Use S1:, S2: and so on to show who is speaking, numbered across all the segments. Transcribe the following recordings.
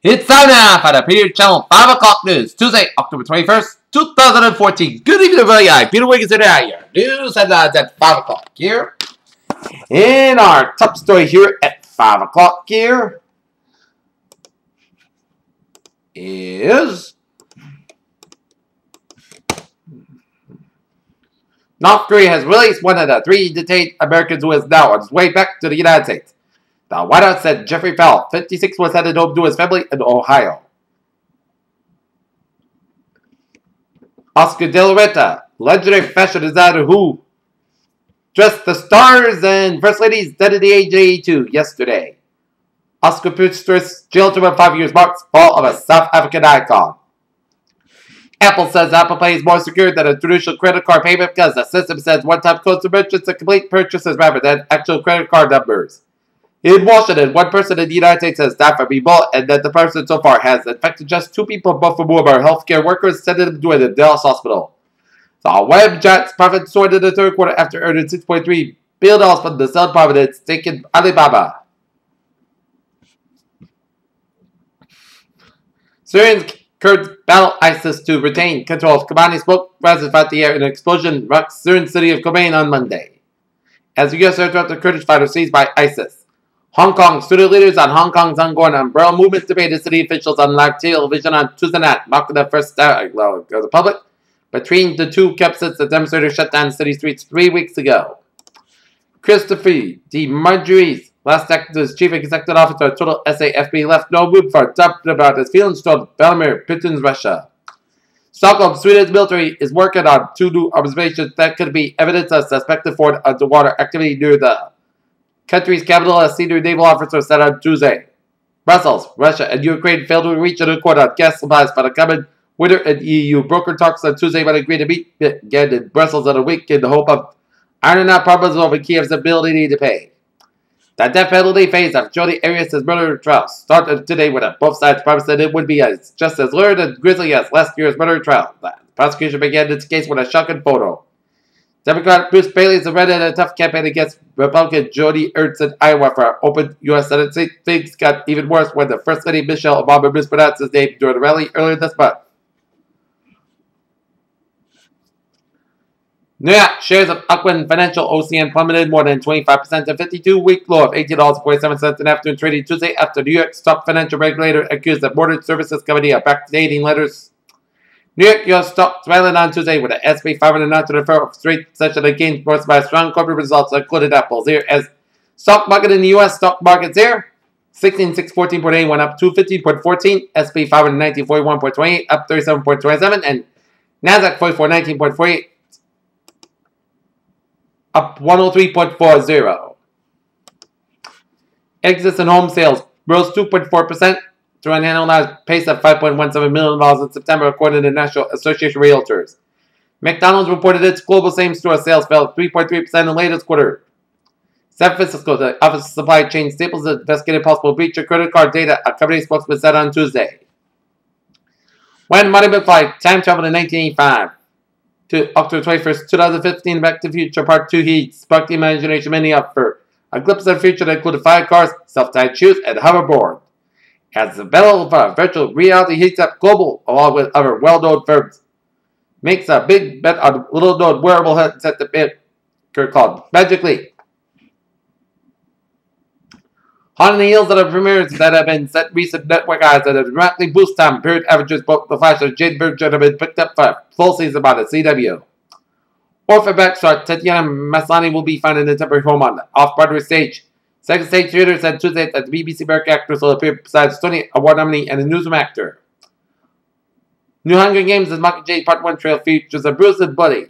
S1: It's time now for the Peter Channel 5 o'clock news, Tuesday, October 21st, 2014. Good evening, everybody. Peter Wiggins here. News headlines at 5 o'clock here. In our top story here at 5 o'clock here is North Korea has released one of the 3 detained Americans who is now on his way back to the United States. The White House said Jeffrey Fell, 56, was headed home to his family in Ohio. Oscar De La Renta, legendary fashion designer who dressed the stars and First Ladies, dead at the age of 82 yesterday. Oscar Pistorius, jailed for 5 years, marks fall of a South African icon. Apple says Apple Pay is more secure than a traditional credit card payment because the system sends one-time codes to merchants to complete purchases rather than actual credit card numbers. In Washington, one person in the United States has died from Ebola, and that the person so far has infected just 2 people, both from whom are healthcare workers, sending them to a Dallas hospital. The web giant's profit soared in the third quarter after earning $6.3 billion from the sale of its stake in Alibaba. Syrians Kurds battle ISIS to retain control of Kobani. Smoke rises throughout the air in an explosion rocks Syrian city of Kobani on Monday, as the U.S. aircraft the Kurdish fighters seized by ISIS. Hong Kong student leaders on Hong Kong's ongoing umbrella movement debated city officials on live television on Tuesday night, mocking the first of the public between the two kept since the demonstrators shut down city streets 3 weeks ago. Christopher de Margeries, last acted as chief executive officer of Total SAFB, left no room for doubt about his feelings toward Vladimir Putin's Russia. Stockholm, Sweden's military is working on 2 new observations that could be evidence of suspected foreign underwater activity near the country's capital, as senior naval officer said on Tuesday. Brussels, Russia, and Ukraine failed to reach an accord on gas supplies for the coming winter, and EU broker talks on Tuesday but agreed to meet again in Brussels in a week in the hope of ironing out problems over Kiev's ability to pay. The death penalty phase of Jody Arias' murder trial started today when both sides promised that it would be just as lurid and grisly as last year's murder trial. The prosecution began its case with a shocking photo. Democrat Bruce Bailey led in a tough campaign against Republican Jody Ernst in Iowa for an open U.S. Senate seat. Things got even worse when the First Lady Michelle Obama mispronounced his name during a rally earlier this month. New York shares of Ocwen Financial OCN plummeted more than 25% to 52-week low of $18.47 in afternoon trading Tuesday after New York's top financial regulator accused the Mortgage Services Company of backdating letters. New York U.S. stocks rallied on Tuesday with the S&P 500 to the first straight session of gains forced by strong corporate results that included Apple's here as stock market in the U.S. stock markets here. 16,614.8 went up 215.14, S&P 500 1941.28 up 37.27, and Nasdaq 4419.48 up 103.40. Exits and home sales rose 2.4%. to an annualized pace of $5.17 million in September, according to the National Association of Realtors. McDonald's reported its global same-store sales fell 3.3% in the latest quarter. San Francisco, the Office of Supply Chain Staples, investigated possible breach of credit card data, a company spokesman said on Tuesday. When Marty McFly time traveled in 1985 to October 21st, 2015, Back to the Future Part 2, he sparked the imagination many up for a glimpse of the future that included 5 cars, self-tied shoes, and hoverboard. As the battle for virtual reality heats up global, along with other well-known firms, makes a big bet on a little-known wearable headset that maker called Magic Leap. Hot on the heels of the premieres that have been set recent network eyes that have dramatically boosted time period averages, both the Flash and Jade Virgin have been picked up for a full season by the CW. Orphan backstar Tatiana Maslany will be found in a temporary home on the off-Broadway stage. Second Stage Theater said Tuesday that the BBC American actress will appear besides Tony Award nominee and a newsroom actor. New Hunger Games' Mockingjay Part 1 trail features a Bruce and Buddy.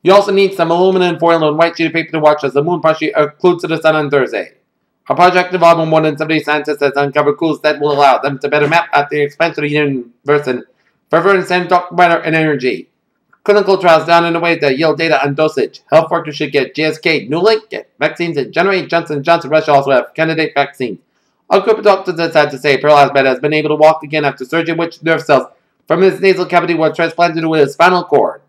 S1: You also need some aluminum foil and white sheet of paper to watch as the moon partially occludes to the sun on Thursday. A project involving more than 70 scientists has uncovered clues that will allow them to better map out the expansion of the universe and further understand dark matter and energy. Clinical trials down in a way that yield data on dosage. Health workers should get GSK, Newlink, get vaccines, and generate Johnson & Johnson. Russia also have candidate vaccines. A group of doctors has had to say a paralyzed man has been able to walk again after surgery, which nerve cells from his nasal cavity were transplanted to his spinal cord.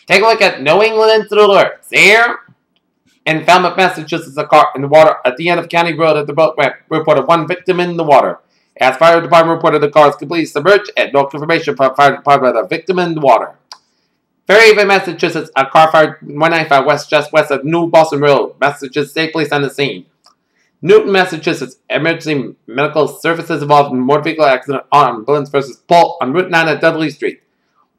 S1: Take a look at New England Incident Alerts. Here in Falmouth, Massachusetts, a car in the water at the end of County Road at the boat ramp reported one victim in the water. As fire department reported, the car is completely submerged and no confirmation from fire department of the victim in the water. Fairhaven, Massachusetts, a car fired 195 west just west of New Boston Road. Massachusetts State Police on the scene. Newton, Massachusetts, emergency medical services involved in motor vehicle accident on ambulance versus Pole on Route 9 at Dudley Street.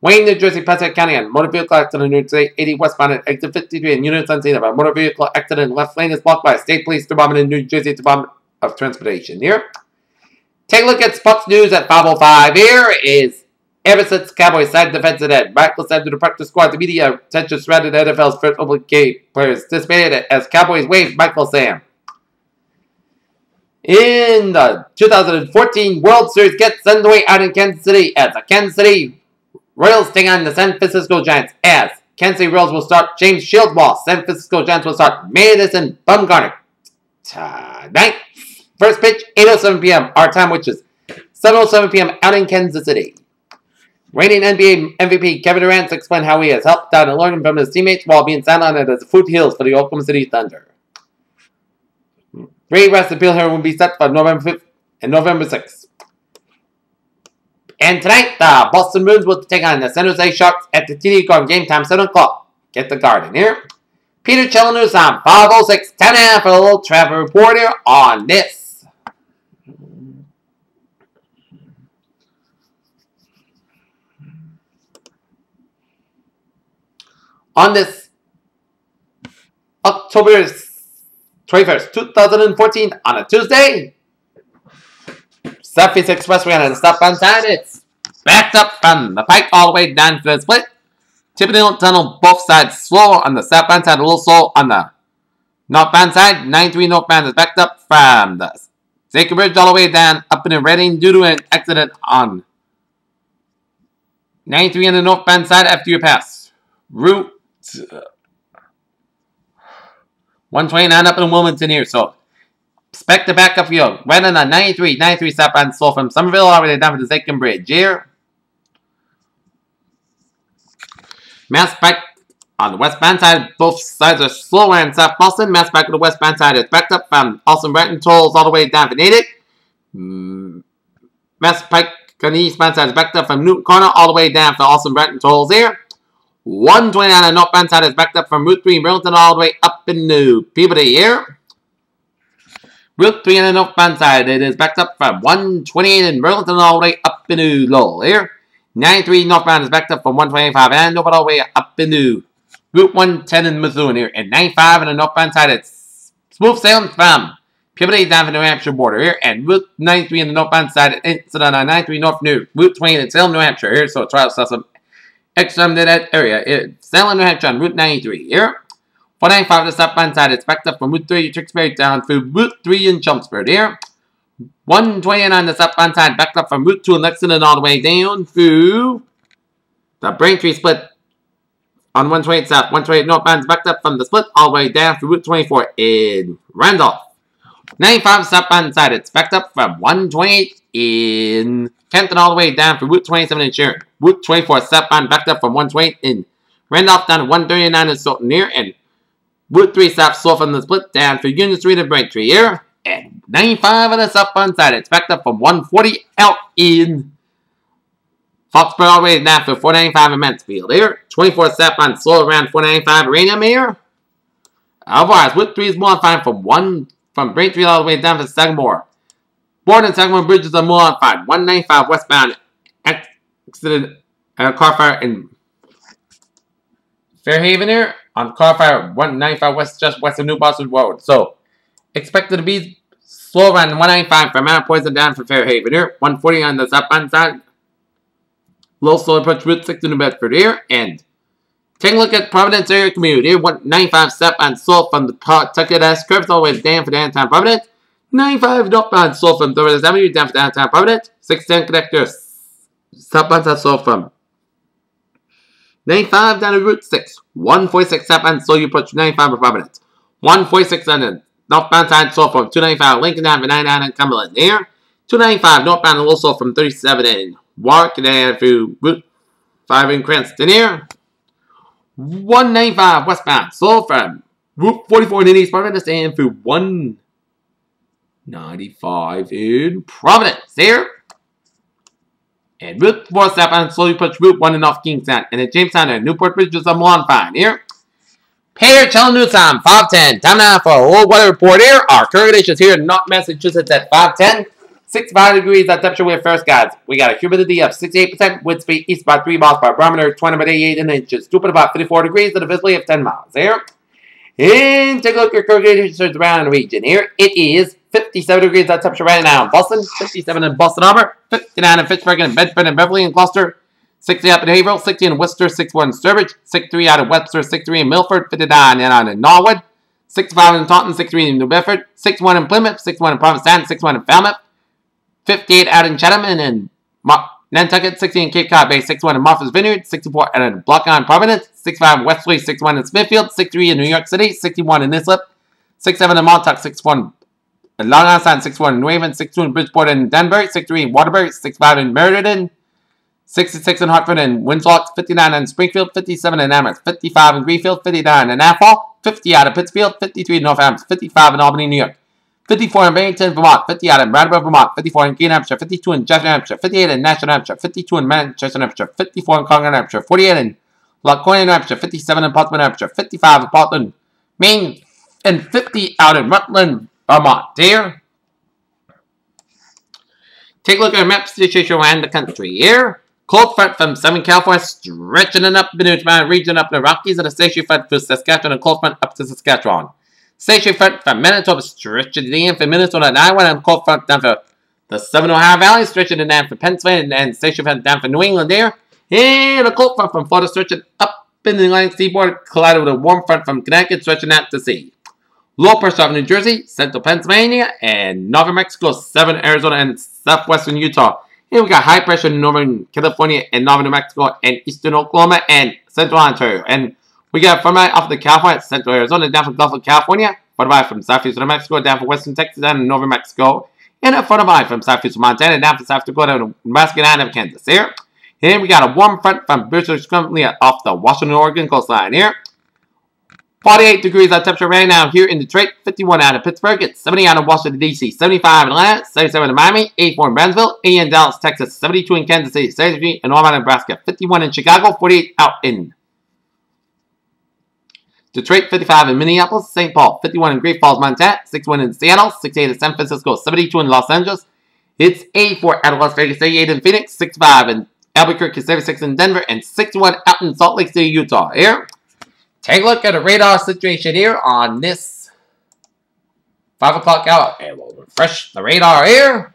S1: Wayne, New Jersey, Passaic County, on motor vehicle accident Route 80 westbound at exit 53 and units on scene of a motor vehicle accident. Left lane is blocked by a State Police Department in New Jersey Department of Transportation. Here, take a look at sports news at 5:05. Here is ever since Cowboys side defensive end Michael said to the practice squad, the media attention surrounded NFL's first open game players dissipated as Cowboys waived Michael Sam. In the 2014 World Series gets underway out in Kansas City as the Kansas City Royals take on the San Francisco Giants as Kansas City Royals will start James Shields while San Francisco Giants will start Madison Bumgarner. Tonight, first pitch, 8:07 p.m. our time, which is 7:07 p.m. out in Kansas City. Reigning NBA MVP Kevin Durant explained how he has helped out and learned from his teammates while being sidelined as foothills for the Oklahoma City Thunder. Ray West appeal hearing will be set for November 5th and November 6th. And tonight, the Boston Bruins will take on the San Jose Sharks at the TD Garden. Game time, 7 o'clock. Get the Garden here. Peter Challenger's on 5:06, 10 for a little travel report here on this. On this October 21st, 2014, on a Tuesday, Southeast Expressway on the southbound side, it's backed up from the Pike all the way down to the split. Tipping Tunnel, both sides slow on the southbound side, a little slow on the northbound side. 93 northbound is backed up from the Sacred Bridge all the way down up in the Reading due to an accident on 93 on the northbound side after you pass Route 129 up in Wilmington here, so expect the backup field. Right on the 93 southbound slow from Somerville all the way down to the Sacred Bridge here. Mass Pike on the westbound side, both sides are slower in South Boston. Mass Pike on the westbound side is backed up from Austin Brenton tolls all the way down to Natick. Mass Pike on the eastbound side is backed up from Newton Corner all the way down to Austin Brenton tolls here. 129 on the northbound side is backed up from Route 3 in Burlington all the way up into Peabody here. Route 3 on the northbound side, it is backed up from 128 in Burlington all the way up into Lowell here. 93 northbound is backed up from 125 and over all the way up into Route 110 in Methuen here. And 95 on the northbound side, it's smooth sailing from Peabody down to the New Hampshire border here. And Route 93 on the northbound side, it's on 93 north New Route 20 in Salem, New Hampshire here. So try to sell some extra to that area. It's Salem, New Hampshire on Route 93 here. 495 on the southbound side, it's backed up from Route 3 Tewksbury down through Route 3 in Chelmsford here. 120 on the southbound side, backed up from Route 2 in Lexington all the way down through the Braintree split on 128 south. 128 northbound is backed up from the split all the way down through Route 24 in Randolph. 95 southbound side, it's backed up from 128 in Kenton all the way down through Route 27 in Sharon. Route 24 southbound backed up from 128 in Randolph down to 139 in Stoughton here. And Route 3 south slow from the split down through Union Street and Braintree here. And 95 on the southbound side, it's backed up from 140 out in Foxborough all the way down through 495 in Mansfield here. 24 southbound slow around 495 Rainham here. Otherwise, Route 3 is more fine from Braintree all the way down to Sagamore. Bourne and Sagamore bridges are more on fine. 195 westbound accident car fire in Fairhaven here. On car fire 195 west just west of New Boston Road. So expected to be slow around 195 from Mount Poison down for Fairhaven here. 140 on the southbound side. Low slow approach Route 6 to New Bedford here. And take a look at Providence area community here. 195 southbound slow from the Pawtucket S curves all the way down for downtown Providence. 95 northbound slow from Douglas Avenue down for downtown Providence. 610 connector southbound slow from 95 down to Route 6. 146 southbound slow you approach 95 for Providence. 146 on the northbound side slow from 295 Lincoln down for 99 in Cumberland here. 295 northbound a little slow from 37 in Warwick down through Route 5 in Cranston here. 195 westbound. Sold from Route 44 in East Providence and through 195 in Providence. There. And Route 4 southbound slowly approach Route 1 in off Kingstown. And at Jamestown and Newport Bridge is a Milan fine. Here. Pair channel news time 5:10. Time now for a whole weather report here. Our current conditions here in North Massachusetts at 5:10. 65 degrees at temperature with first guys. We got a humidity of 68%, wind speed east about 3 miles per barometer, 20 about 88 inches. Stupid about 54 degrees and a visibility of 10 miles. Here. And take a look at your current conditions around the region. Here it is 57 degrees at temperature right now in Boston, 57 in Boston Harbor, 59 in Fitchburg and Bedford and Beverly and Gloucester, 60 up in Haverhill, 60 in Worcester, 61 in Sturbridge, 63 out of Webster, 63 in Milford, 59 out in Norwood, 65 in Taunton, 63 in New Bedford, 61 in Plymouth, 61 in Provincetown, 61 in Falmouth, 58 out in Chatham and in Nantucket, 60 in Cape Cod Bay, 61 in Martha's Vineyard, 64 out in Block Island, Providence, 65 in Westerly, 61 in Smithfield, 63 in New York City, 61 in Islip, 67 in Montauk, 61 in Long Island, 61 in New Haven, 62 in Bridgeport and Danbury, 63 in Waterbury, 65 in Meriden, 66 in Hartford and Windsor, 59 in Springfield, 57 in Amherst, 55 in Greenfield, 59 in Athol, 50 out of Pittsfield, 53 in Northampton, 55 in Albany, New York, 54 in Barrington, Vermont, 50 out in Brattleboro, Vermont, 54 in Keene, Hampshire, 52 in Chester, Hampshire, 58 in Nashville, Hampshire, 52 in Manchester, Hampshire, 54 in Concord, Hampshire, 48 in Laconia, Hampshire, 57 in Portsmouth, Hampshire, 55 in Portland, Maine, and 50 out in Rutland, Vermont. There. Take a look at our map situation around the country here. Cold front from Southern California stretching up the Newfoundland region up the Rockies and a stationary front through Saskatchewan and cold front up to Saskatchewan. Stationary front from Manitoba stretching in from Minnesota and Iowa and cold front down for the Southern Ohio Valley stretching it down for Pennsylvania and stationary front down for New England there. And a cold front from Florida stretching up in the Atlantic seaboard collided with a warm front from Connecticut stretching out to sea. Low pressure of New Jersey, central Pennsylvania, and northern Mexico, southern Arizona, and southwestern Utah. Here we got high pressure in northern California and northern New Mexico and eastern Oklahoma and central Ontario. And we got front off the California, central Arizona, down from Gulf of California, front from southeastern New Mexico, down from western Texas and northern Mexico, and a front from southeastern Montana, down from South Dakota, Nebraska, and down Kansas. Here. And we got a warm front from British Columbia off the Washington-Oregon coastline here. 48 degrees at temperature right now here in Detroit, 51 out of Pittsburgh, it's 70 out of Washington, D.C., 75 in Atlanta, 77 in Miami, 84 in Brownsville, 80 in Dallas, Texas, 72 in Kansas City, 73 in Omaha, Nebraska, 51 in Chicago, 48 out in Detroit, 55 in Minneapolis, St. Paul, 51 in Great Falls, Montana, 61 in Seattle, 68 in San Francisco, 72 in Los Angeles, it's 84 out of Las Vegas, 88 in Phoenix, 65 in Albuquerque, 76 in Denver, and 61 out in Salt Lake City, Utah. Here. Take a look at the radar situation here on this 5 o'clock hour. And we'll refresh the radar here.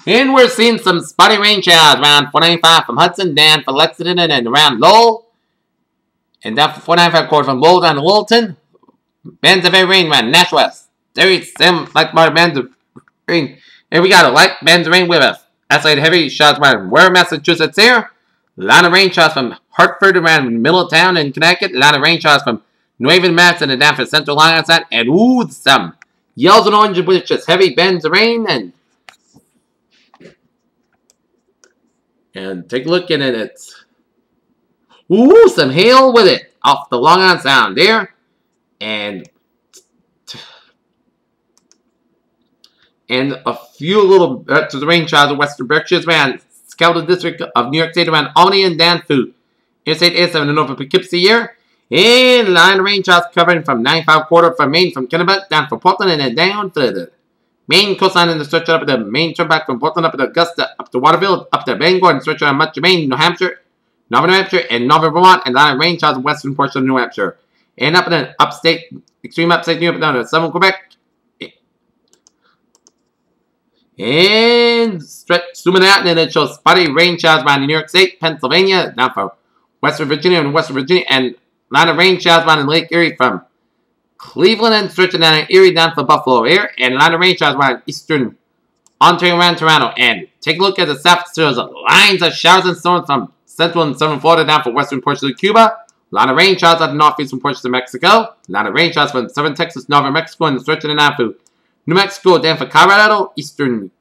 S1: And we're seeing some spotty rain showers around 495 from Hudson, down for Lexington, and around Lowell. And down for 495 quarter from Lowell down to Littleton. Bands of heavy rain around Nash West. There is some light bands of rain. And we got a light bands of rain with us. Isolated heavy shots around Ware, Massachusetts here. A lot of rain shots from Hartford around Middletown in Connecticut. A lot of rain shots from New Haven, Mass. And down for Central Long Island. And ooh, some yellows and oranges with just heavy bands of rain. And take a look at it. It's ooh, some hail with it off the Long Island Sound there. And a few little to the rain showers of western Berkshires around Scouted District of New York State around Albany and Danfoot. Interstate 87 in over Poughkeepsie here. And line of rain showers covering from 95 quarter from Maine from Kennebec down from Portland and then down to the Maine coastline and the stretch up the Maine turnback from Portland up to Augusta, up to Waterville, up to Bangor and stretch around much of Maine, New Hampshire, northern New Hampshire, and northern Vermont, and line of rain showers in western portion of New Hampshire. And up in the upstate, extreme upstate New York down to southern Quebec. And zooming out, and then it shows spotty rain showers around New York State, Pennsylvania, down from Western Virginia and Western Virginia, and a lot of rain showers around in Lake Erie from Cleveland and stretching down in Erie down for Buffalo here, and a lot of rain showers around eastern Ontario around Toronto. And take a look at the south, shows lines of showers and storms from central and southern Florida down for western portions of Cuba, lot of rain showers at the northeastern portions of Mexico. A lot of rain showers from southern Texas, northern Mexico, and the stretch of the Nafu. New Mexico, down for Colorado, eastern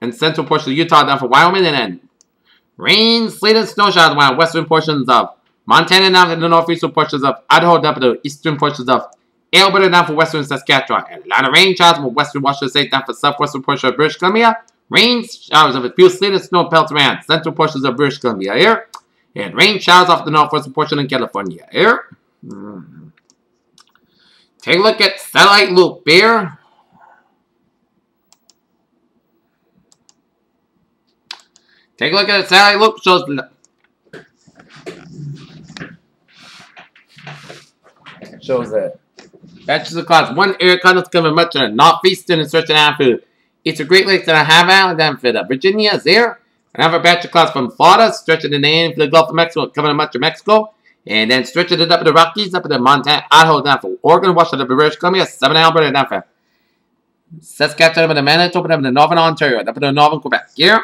S1: and central portions of Utah, down for Wyoming, and then rain, sleet, and snow showers around western portions of Montana, down to the northeastern portions of Idaho, down for the eastern portions of Alberta, down for western Saskatchewan. And a lot of rain showers from western Washington State, down for southwestern portions of British Columbia. Rain showers of a few sleet and snow pelts around central portions of British Columbia here. And rain showers off the northwestern portion of California here. Take a look at satellite loop here. Take a look at the satellite loop. Shows that batches of clouds. One area clouds coming much in the northeastern and stretching out for eastern Great Lakes and a half island down for the Virginia is there. Another batch of clouds from Florida stretching in the end for the Gulf of Mexico, covering much of Mexico. And then stretching it up in the Rockies, up in the Montana, Idaho, down for Oregon, Washington, British Columbia, 7 Alberta, down for Saskatchewan, up in the Manitoba, up in the northern Ontario, up in the northern Quebec here.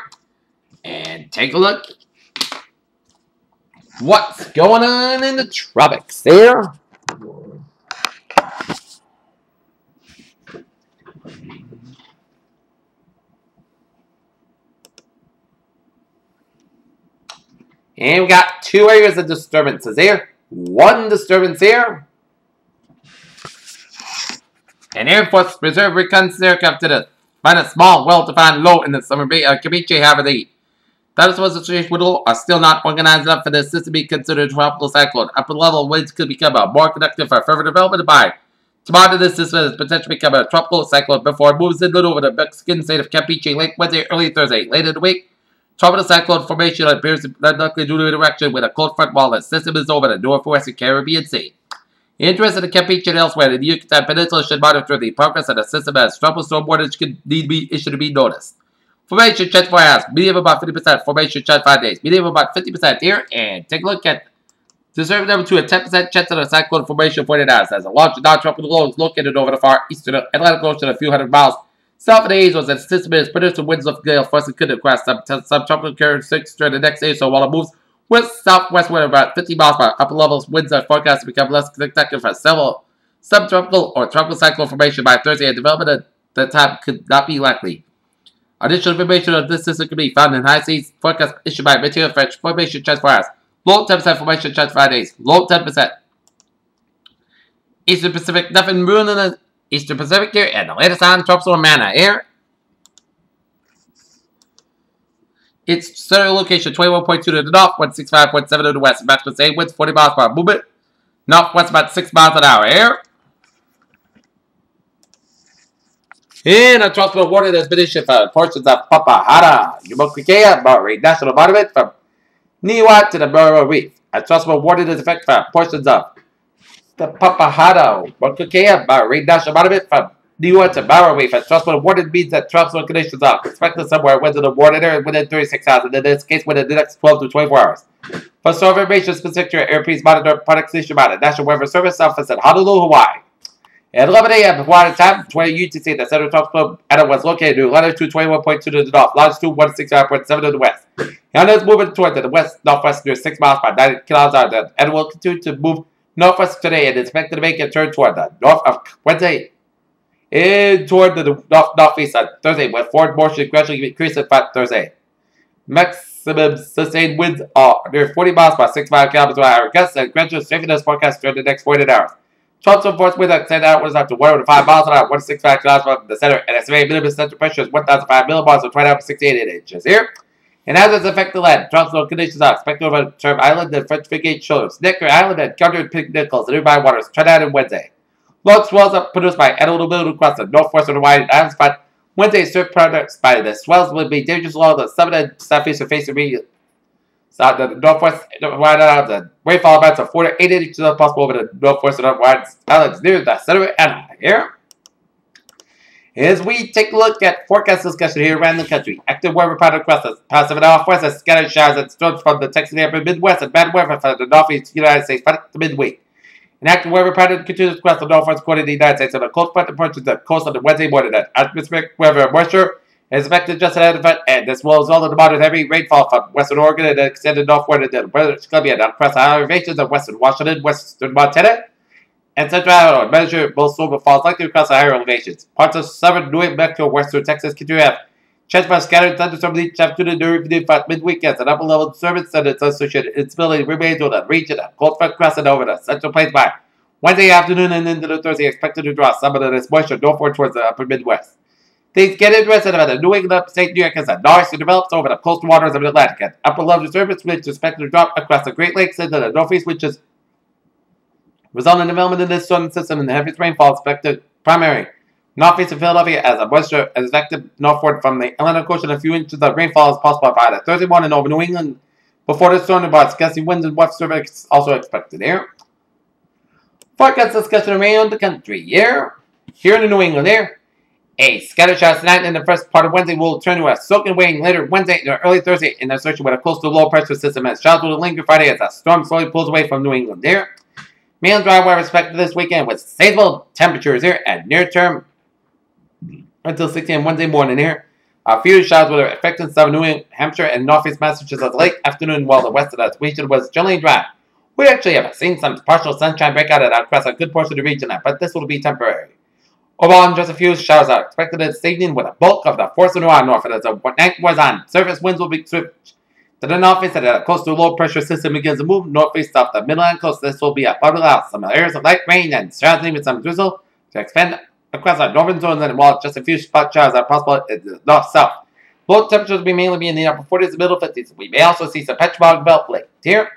S1: And take a look. What's going on in the tropics there? And we got 2 areas of disturbances here. 1 disturbance here. And Air Force Reserve reconnaissance aircraft to find a small, well-defined low in the summer bay of Campeche. However, the status was the situation with low are still not organized enough for the system to be considered a tropical cyclone. Upper level winds could become more conductive for further development by tomorrow. This system has potentially become a tropical cyclone before it moves in over the Mexican state of Campeche late Wednesday, early Thursday. Later in the week, tropical cyclone formation appears likely due to interaction with a cold front while the system is over the northwestern Caribbean Sea. Interest in the Campeche and elsewhere in the Yucatan Peninsula should monitor the progress of the system as tropical storm warnings could need to be issued to be noticed. Formation chance 4 hours, medium about 50%, formation chance 5 days, medium about 50% here, and take a look at deserve number 2, a 10% chance of a cyclone formation 48 hours as a large non-tropical low is located over the far eastern Atlantic Ocean a few hundred miles south of the Azores, and the system is producing winds of gale force and could across subtropical characteristics during the next day or so while it moves west-southwestward about 50 miles per hour. Upper levels winds are forecast to become less conductive for several subtropical or tropical cyclone formation by Thursday, and development at that time could not be likely. Additional information on this system can be found in high seas forecast issued by Material French Formation Chance 4 hours. Low 10% formation chance 5 days. Low 10%. Eastern Pacific, nothing ruining the Eastern Pacific here, and the latest on tropical manna here. Its central location 21.2 to the north, 165.7 to the west. Maximum say winds 40 miles per hour movement. Northwest about 6 miles an hour here. In a tropical warning has been issued for portions of Papahara, Yumokwikea, Maori National Monument from Niwa to the Burrow Reef. A tropical warning is effective for portions of the Papahara, Yumokwikea, Maori National Monument from Niwa to Burrow Reef. A tropical warning means that tropical conditions are expected somewhere within the warning area within 36 hours, and in this case within the next 12 to 24 hours. For storm information specific to your air, please monitor products issued by the National Weather Service office in Honolulu, Hawaii. At 11 a.m. Hawaii time, 20 UTC, the Central Tropical Area was located in latitude 21.2 to the north, longitude 165.7 to the west. And is moving toward the west-northwest near 6 miles by 90 kilometers an hour, and will continue to move northwest today and is expected to make a turn toward the north of Wednesday and toward the northeast on Thursday, with forward motion gradually increasing by Thursday. Maximum sustained winds are near 40 miles by 65 kilometers per hour. Gusts and gradual strengthening is forecast during the next 48 hours. Tropical force wind extended outwards up to 105 miles an hour, 165 kilometers from the center, and estimated minimum central pressure is 1,005 millibars or 29.68 inches here. And as it's affected the land, tropical conditions are expected over the term island and French frigate shoulders, Necker Island, and Counter Pink Nichols, and nearby waters, Trinidad and Wednesday. Low swells are produced by antilope across the northwestern Hawaii islands, but Wednesday surf products by the swells will be dangerous along the southern and southeastern facing region. So the northwest Hawaiian Islands and rainfall amounts of 4 to 8 inches are possible over the northwestern Hawaiian Islands near the center and here. As we take a look at forecast discussion here around the country, active weather pattern across the Pacific Northwest and scattered showers and storms from the Texas area Midwest and bad weather from the northeast United States by the midweek. An active weather pattern continues across the northwest quarter of the United States and the cold front approaches the coast on the Wednesday morning. That atmospheric weather and moisture Is expected just ahead of it, and this will result in moderate heavy rainfall from western Oregon and extended northward into British Columbia and across the high elevations of western Washington, western Montana, and central Idaho. Measure both storm falls likely across the higher elevations. Parts of southern New Mexico, western Texas continue to have chance for scattered thunderstorms each afternoon during mid-weekends. An upper level disturbance and its associated instability remains on the region of cold front crossing over the central plains by Wednesday afternoon and into the Thursday, expected to draw some of this moisture northward towards the upper Midwest. Things get interested about the New England upstate New York as the north develops over the coastal waters of the Atlantic. An upper level disturbance which is expected to drop across the Great Lakes into the northeast, which is resulting in development in this southern system and the heaviest rainfall expected primary northeast of Philadelphia as the moisture is expected northward from the Atlantic Ocean. A few inches of rainfall is possible by the Thursday morning over New England before the storm departs. Gusty winds and west service also expected here. Forecast discussion around the country here. Here in the New England here. A scattered shower tonight in the first part of Wednesday will turn to a soaking rain later Wednesday and early Thursday in association with a coastal low pressure system, as showers will linger Friday as the storm slowly pulls away from New England there. Mainland dry weather expected this weekend with stable temperatures here at near term until 6 a.m. Wednesday morning here. A few showers will affect southern New Hampshire and northeast Massachusetts late afternoon, while the west of the region was generally dry. We actually have seen some partial sunshine break out across a good portion of the region, but this will be temporary. Overall, just a few showers are expected this evening with a bulk of the force of the north. As the night wears on, surface winds will be switched to the northeast as the coastal low pressure system begins to move northeast off the Midland coast. This will be a public house. Some areas of light rain and showers with some drizzle to expand across the northern zones, and while just a few spot showers are possible in the north-south. Low temperatures will be mainly in the upper 40s to middle 50s. We may also see some patch fog develop late here.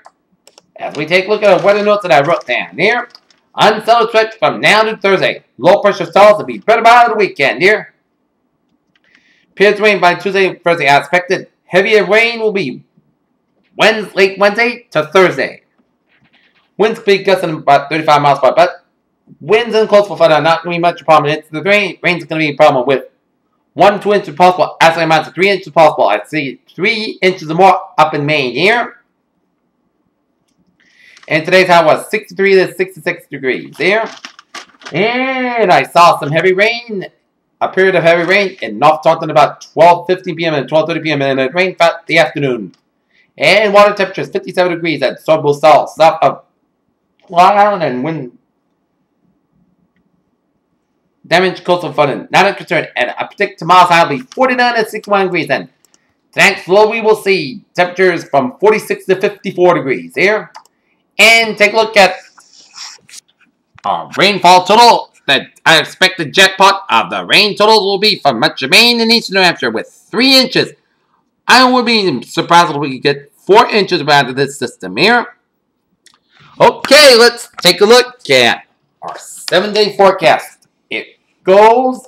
S1: As we take a look at the weather notes that I wrote down here. Unsettled stretch from now to Thursday. Low pressure stalls will be better by the weekend here. Periods of rain by Tuesday and Thursday as expected. Heavier rain will be late Wednesday to Thursday. Wind speed gusting about 35 miles per hour, but winds and coastal flood are not going to be much a problem. It's the rain's going to be a problem with 1 to 2 inches possible. Actually, amounts of 3 inches possible. I see 3 inches or more up in Maine here. And today's high was 63 to 66 degrees there. And I saw some heavy rain, a period of heavy rain in North Taunton about 12:15 p.m. and 12:30 p.m. and it rained throughout the afternoon. And water temperature is 57 degrees at Sorbo south of Long Island, and wind damage coastal flooding. Not a concern. And I predict tomorrow's high will be 49 to 61 degrees. And tonight, slowly we will see temperatures from 46 to 54 degrees here. And take a look at our rainfall total. That I expect the jackpot of the rain totals will be from much of Maine and eastern New Hampshire with 3 inches. I would be surprised if we could get 4 inches out of this system here. Okay, let's take a look at our 7-day forecast. It goes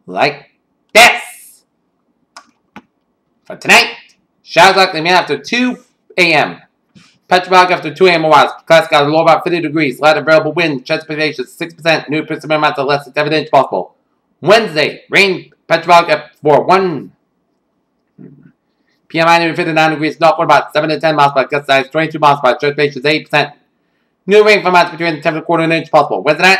S1: like this. For tonight, showers likely made after 2 a.m. Petrobras after 2 a.m. hours. Class got a low about 50 degrees. Light available wind. Transportation 6%. New precipitation amounts of less than 7 inches possible. Wednesday, rain. Petrobras for 1 p.m. 59 degrees. Northward about 7 to 10 miles per gust size. 22 miles per transportation 8%. New rain for amounts between 10 and a quarter of an inch possible. Wednesday night.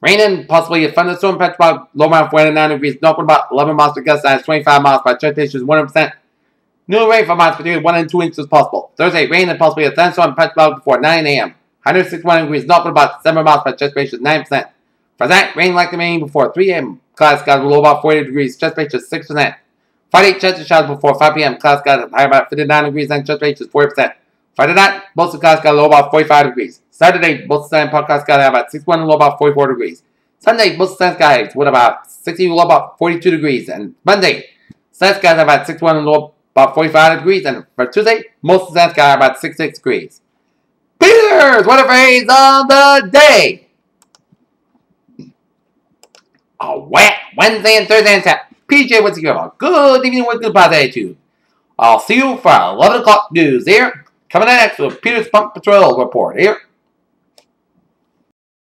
S1: Rain and possibly a thunderstorm. Petrobras low around 49 degrees. Northward about 11 miles per gust size. 25 miles per transportation 100%. New rain for amounts between 1 and 2 inches possible. Thursday, rain and possibly a thunderstorm. Petrobras before 9 a.m. 161 degrees. Northward about 7 miles per transportation 9%. For that, rain likely remaining before 3 a.m. Clouds got low about 40 degrees. Transportation 6%. Friday, chance of showers before 5 p.m. Clouds got high about 59 degrees and transportation 40%. Friday night, most of the clouds got low about 45 degrees. Saturday, most of the time clouds got about 61 and low about 44 degrees. Sunday, most of the skies with about 60 low about 42 degrees. And Monday, sun skies have about 61 and low about 45 degrees. And for Tuesday, most of the sun skies about 66 degrees. Peters, what a phrase of the day! A wet Wednesday and Thursday and Saturday. PJ wants to give a good evening with good positive attitude. I'll see you for 11 o'clock news here. Coming in next with Peter's Pump Patrol report here.